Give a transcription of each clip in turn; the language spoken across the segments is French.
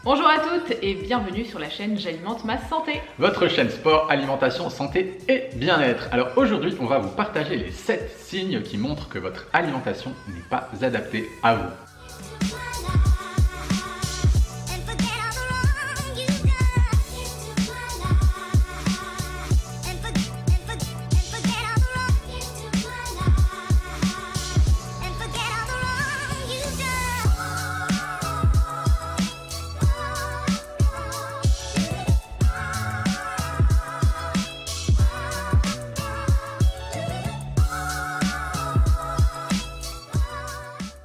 Bonjour à toutes et bienvenue sur la chaîne J'alimente ma santé. Votre chaîne sport, alimentation, santé et bien-être. Alors aujourd'hui, on va vous partager les 7 signes qui montrent que votre alimentation n'est pas adaptée à vous.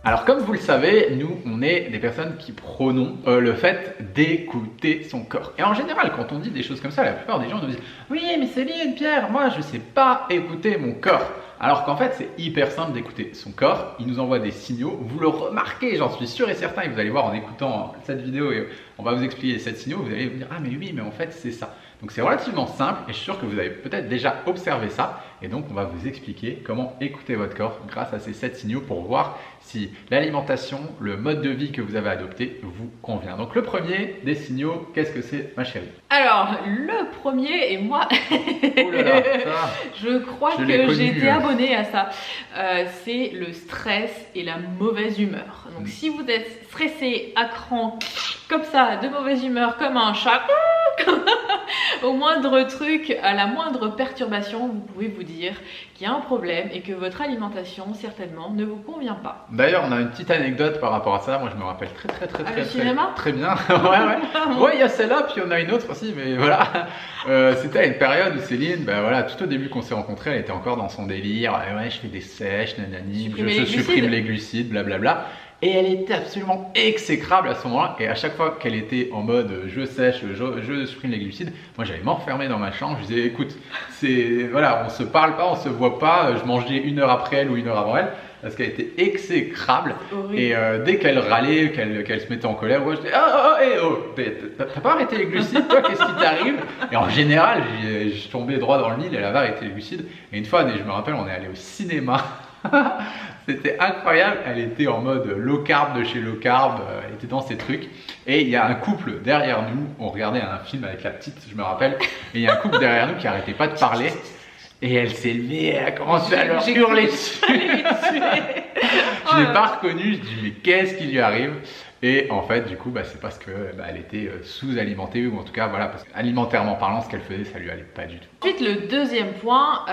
Alors comme vous le savez, nous on est des personnes qui prônons le fait d'écouter son corps. Et en général quand on dit des choses comme ça, la plupart des gens nous disent « Oui mais Céline, Pierre, moi je ne sais pas écouter mon corps ». Alors qu'en fait c'est hyper simple d'écouter son corps, il nous envoie des signaux, vous le remarquez, j'en suis sûr et certain, et vous allez voir en écoutant cette vidéo et on va vous expliquer les 7 signaux, vous allez vous dire « Ah mais oui, mais en fait c'est ça ». Donc c'est relativement simple et je suis sûr que vous avez peut-être déjà observé ça et donc on va vous expliquer comment écouter votre corps grâce à ces 7 signaux pour voir si l'alimentation, le mode de vie que vous avez adopté vous convient. Donc le premier des signaux, qu'est-ce que c'est ma chérie? Alors le premier, et moi Oh là là, ça, je crois je l'ai que j'ai connu. été abonnée à ça, c'est le stress et la mauvaise humeur. Donc si vous êtes stressé, à cran, comme ça, de mauvaise humeur, comme un chat, au moindre truc, à la moindre perturbation, vous pouvez vous dire qu'il y a un problème et que votre alimentation certainement ne vous convient pas. D'ailleurs, on a une petite anecdote par rapport à ça. Moi, je me rappelle très cinéma très bien. Ouais, il y a celle-là, puis on a une autre aussi, mais voilà. C'était à une période où Céline, ben voilà, tout au début qu'on s'est rencontrés, elle était encore dans son délire. Ouais, je fais des sèches, nanani, je supprime les glucides, blablabla. Et elle était absolument exécrable à ce moment-là. Et à chaque fois qu'elle était en mode je sèche, je supprime les glucides, moi j'allais m'enfermer dans ma chambre. Je disais écoute, voilà, on se parle pas, on se voit pas. Je mangeais 1 heure après elle ou 1 heure avant elle parce qu'elle était exécrable. Et dès qu'elle râlait, qu'elle se mettait en colère, moi je disais t'as pas arrêté les glucides, toi, qu'est-ce qui t'arrive? Et en général, je tombais droit dans le mille, elle avait arrêté les glucides. Et une fois, je me rappelle, on est allé au cinéma. C'était incroyable, elle était en mode low carb de chez low carb, elle était dans ces trucs. Et il y a un couple derrière nous, on regardait un film avec la petite, je me rappelle, et il y a un couple derrière nous qui arrêtait pas de parler. Et elle s'est levée, elle a commencé à leur hurler dessus. Je l'ai pas reconnu, je dis mais qu'est-ce qui lui arrive? Et en fait, du coup, c'est parce qu'elle était sous-alimentée, ou en tout cas, voilà, parce qu'alimentairement parlant, ce qu'elle faisait, ça lui allait pas du tout. Ensuite, le deuxième point,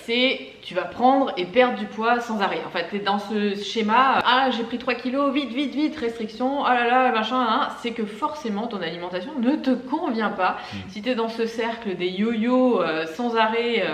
c'est tu vas prendre et perdre du poids sans arrêt. En fait, tu es dans ce schéma, ah j'ai pris 3 kilos, vite, vite, vite, restriction, oh là là, machin, hein. C'est que forcément ton alimentation ne te convient pas. Si tu es dans ce cercle des yo-yo sans arrêt,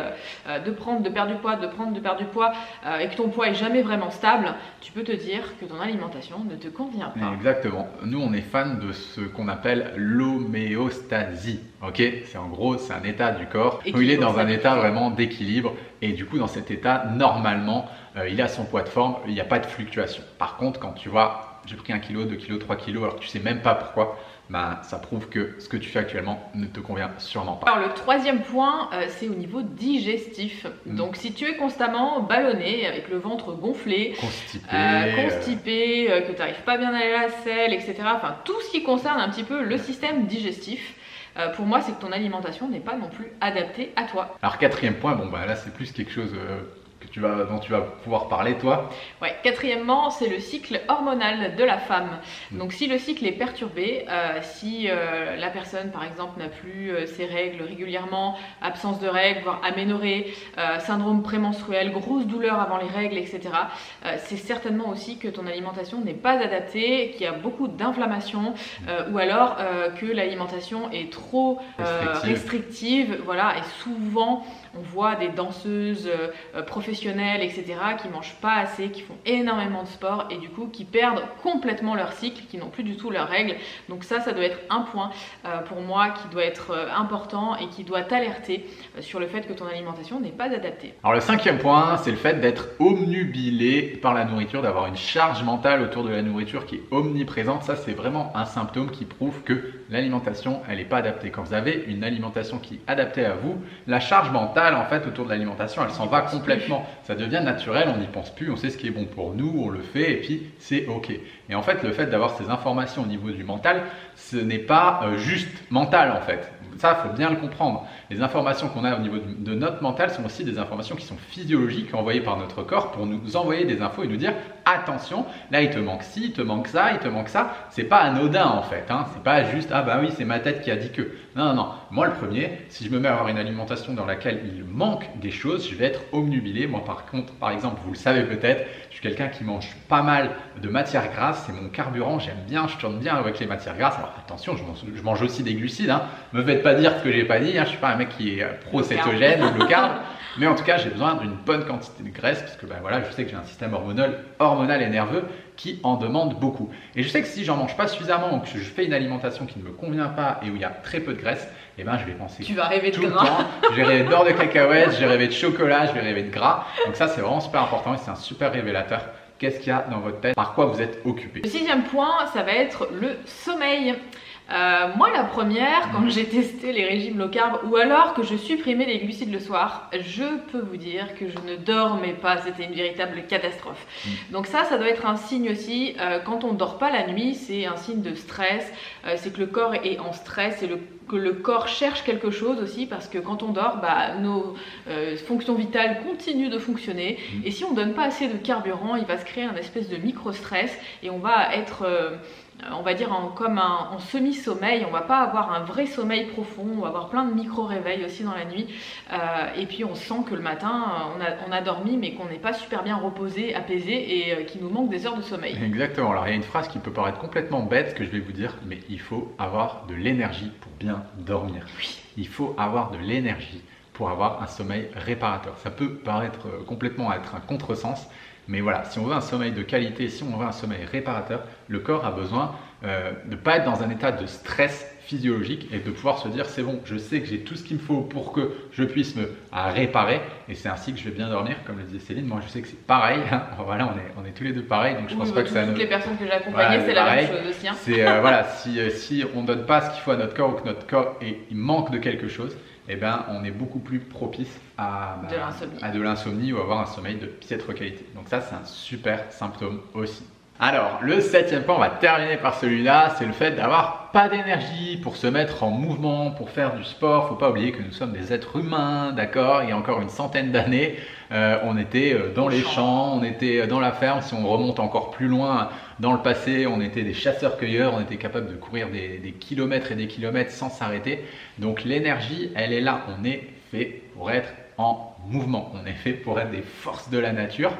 de prendre, de perdre du poids, de prendre, de perdre du poids, et que ton poids est jamais vraiment stable, tu peux te dire que ton alimentation ne te convient pas. Exactement. Nous, on est fans de ce qu'on appelle l'homéostasie. Ok, c'est en gros, c'est un état du corps où il est dans un état vraiment d'équilibre. Et du coup, dans cet état, normalement, il a son poids de forme, il n'y a pas de fluctuation. Par contre, quand tu vois, j'ai pris 1 kg, 2 kg, 3 kg, alors que tu sais même pas pourquoi, ça prouve que ce que tu fais actuellement ne te convient sûrement pas. Alors le troisième point, c'est au niveau digestif. Donc si tu es constamment ballonné, avec le ventre gonflé, constipé, que tu n'arrives pas bien à aller à la selle, etc. Enfin tout ce qui concerne un petit peu le système digestif. Pour moi, c'est que ton alimentation n'est pas non plus adaptée à toi. Alors quatrième point, là c'est plus quelque chose dont tu vas pouvoir parler toi. Ouais, quatrièmement, c'est le cycle hormonal de la femme. Donc si le cycle est perturbé, si la personne par exemple n'a plus ses règles régulièrement, absence de règles, voire aménorrhée, syndrome prémenstruel, grosse douleur avant les règles, etc. C'est certainement aussi que ton alimentation n'est pas adaptée, qu'il y a beaucoup d'inflammation, ou alors que l'alimentation est trop restrictive. Voilà, et souvent on voit des danseuses professionnelles, etc., qui mangent pas assez, qui font énormément de sport et du coup qui perdent complètement leur cycle, qui n'ont plus du tout leurs règles. Donc ça doit être un point pour moi qui doit être important et qui doit t'alerter sur le fait que ton alimentation n'est pas adaptée. Alors le cinquième point, c'est le fait d'être omnubilé par la nourriture, d'avoir une charge mentale autour de la nourriture qui est omniprésente. Ça, c'est vraiment un symptôme qui prouve que l'alimentation, elle n'est pas adaptée. Quand vous avez une alimentation qui est adaptée à vous, la charge mentale, mentale en fait autour de l'alimentation, elle s'en va complètement. Ça devient naturel, on n'y pense plus, on sait ce qui est bon pour nous, on le fait et puis c'est ok. Et en fait, le fait d'avoir ces informations au niveau du mental, ce n'est pas juste mental en fait. Ça, il faut bien le comprendre. Les informations qu'on a au niveau de notre mental sont aussi des informations qui sont physiologiques envoyées par notre corps pour nous envoyer des infos et nous dire attention, là il te manque ci, il te manque ça, il te manque ça. C'est pas anodin en fait. Hein. C'est pas juste ah bah oui, c'est ma tête qui a dit que. Non, non, non. Moi le premier, si je me mets à avoir une alimentation dans laquelle il manque des choses, je vais être omnubilé. Moi par contre, par exemple, vous le savez peut-être, je suis quelqu'un qui mange pas mal de matières grasses. C'est mon carburant. J'aime bien, je tourne bien avec les matières grasses. Alors attention, je mange aussi des glucides. Hein. Me faites pas dire ce que j'ai pas dit. Hein. Je suis pas un mec qui est pro-cétogène ou low carb. Mais en tout cas, j'ai besoin d'une bonne quantité de graisse parce que ben voilà, je sais que j'ai un système hormonal et nerveux qui en demande beaucoup. Et je sais que si j'en mange pas suffisamment ou que je fais une alimentation qui ne me convient pas et où il y a très peu de graisse, eh ben je vais penser tu vas rêver tout de le gras. temps. Je vais rêver de beurre de cacahuètes, je vais rêver de chocolat, je vais rêver de gras. Donc ça, c'est vraiment super important et c'est un super révélateur. Qu'est-ce qu'il y a dans votre tête? Par quoi vous êtes occupé? Le 6e point, ça va être le sommeil. Moi, la première, quand j'ai testé les régimes low carb ou alors que je supprimais les glucides le soir, je peux vous dire que je ne dormais pas. C'était une véritable catastrophe. Donc ça doit être un signe aussi. Quand on ne dort pas la nuit, c'est un signe de stress. C'est que le corps est en stress et que le corps cherche quelque chose aussi parce que quand on dort, nos fonctions vitales continuent de fonctionner. Et si on ne donne pas assez de carburant, il va se créer un espèce de micro-stress et on va être... on va dire comme en semi-sommeil, on va pas avoir un vrai sommeil profond, on va avoir plein de micro-réveils aussi dans la nuit et puis on sent que le matin on a dormi mais qu'on n'est pas super bien reposé, apaisé et qu'il nous manque des heures de sommeil. Exactement, alors il y a une phrase qui peut paraître complètement bête que je vais vous dire, mais il faut avoir de l'énergie pour bien dormir. Oui. Il faut avoir de l'énergie pour avoir un sommeil réparateur. Ça peut paraître complètement être un contresens, mais voilà, si on veut un sommeil de qualité, si on veut un sommeil réparateur, le corps a besoin de ne pas être dans un état de stress physiologique et de pouvoir se dire c'est bon, je sais que j'ai tout ce qu'il me faut pour que je puisse me réparer et c'est ainsi que je vais bien dormir, comme le disait Céline. Moi je sais que c'est pareil, voilà, on est tous les deux pareils, donc je pense pas que ça toutes les personnes que j'ai accompagnées, c'est la même chose aussi. C'est voilà, si on ne donne pas ce qu'il faut à notre corps ou que notre corps il manque de quelque chose, eh ben, on est beaucoup plus propice à de l'insomnie ou à avoir un sommeil de piètre qualité. Donc ça, c'est un super symptôme aussi. Alors, le 7e point, on va terminer par celui-là, c'est le fait d'avoir pas d'énergie pour se mettre en mouvement, pour faire du sport. Faut pas oublier que nous sommes des êtres humains, d'accord? Il y a encore une centaine d'années, on était dans les champs, on était dans la ferme. Si on remonte encore plus loin dans le passé, on était des chasseurs-cueilleurs, on était capable de courir des kilomètres et des kilomètres sans s'arrêter. Donc l'énergie, elle est là. On est fait pour être en mouvement, on est fait pour être des forces de la nature.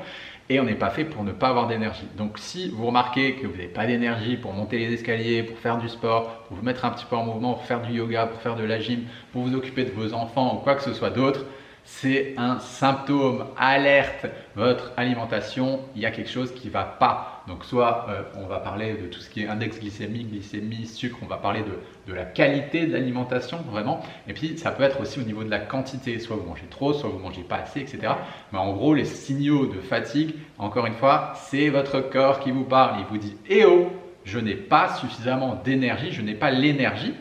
Et on n'est pas fait pour ne pas avoir d'énergie. Donc si vous remarquez que vous n'avez pas d'énergie pour monter les escaliers, pour faire du sport, pour vous mettre un petit peu en mouvement, pour faire du yoga, pour faire de la gym, pour vous occuper de vos enfants ou quoi que ce soit d'autre, c'est un symptôme, alerte, votre alimentation, il y a quelque chose qui ne va pas. Donc soit on va parler de tout ce qui est index glycémique, glycémie, sucre, on va parler de la qualité de l'alimentation vraiment. Et puis ça peut être aussi au niveau de la quantité, soit vous mangez trop, soit vous ne mangez pas assez, etc. Mais en gros, les signaux de fatigue, encore une fois, c'est votre corps qui vous parle. Il vous dit « Eh oh, je n'ai pas suffisamment d'énergie, je n'ai pas l'énergie. »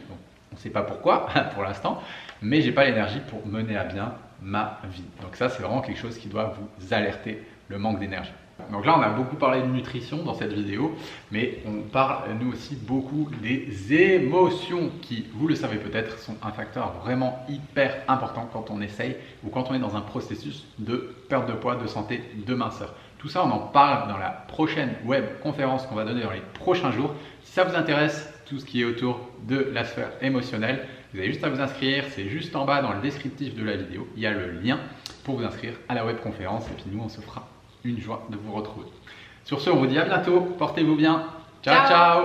On ne sait pas pourquoi pour l'instant, mais je n'ai pas l'énergie pour mener à bien ma vie. Donc ça, c'est vraiment quelque chose qui doit vous alerter, le manque d'énergie. Donc là, on a beaucoup parlé de nutrition dans cette vidéo, mais on parle nous aussi beaucoup des émotions qui, vous le savez peut-être, sont un facteur vraiment hyper important quand on essaye ou quand on est dans un processus de perte de poids, de santé, de minceur. Tout ça, on en parle dans la prochaine web conférence qu'on va donner dans les prochains jours. Si ça vous intéresse, tout ce qui est autour de la sphère émotionnelle, vous avez juste à vous inscrire, c'est juste en bas dans le descriptif de la vidéo, il y a le lien pour vous inscrire à la web conférence et puis nous on se fera une joie de vous retrouver. Sur ce, on vous dit à bientôt, portez-vous bien, ciao ciao.